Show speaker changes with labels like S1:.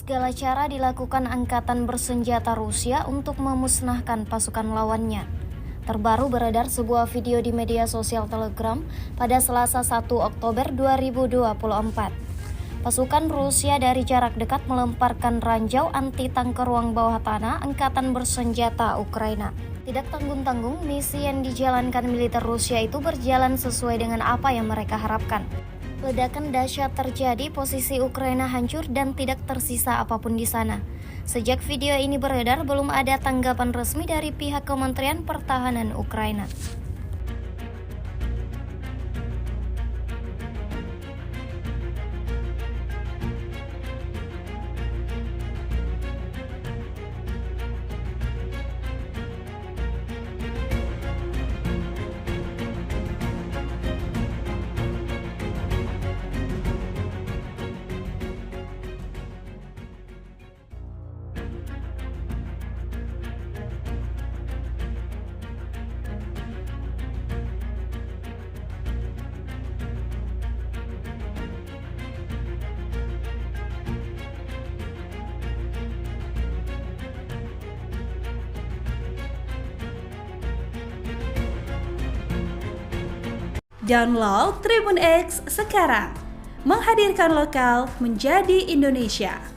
S1: segala cara dilakukan angkatan bersenjata Rusia untuk memusnahkan pasukan lawannya. Terbaru beredar sebuah video di media sosial Telegram pada Selasa 1 Oktober 2024. Pasukan Rusia dari jarak dekat melemparkan ranjau anti-tank ke ruang bawah tanah angkatan bersenjata Ukraina. Tidak tanggung-tanggung, misi yang dijalankan militer Rusia itu berjalan sesuai dengan apa yang mereka harapkan. Ledakan dahsyat terjadi, posisi Ukraina hancur dan tidak tersisa apapun di sana. Sejak video ini beredar, belum ada tanggapan resmi dari pihak Kementerian Pertahanan Ukraina.
S2: Download Tribun X sekarang, menghadirkan lokal menjadi Indonesia.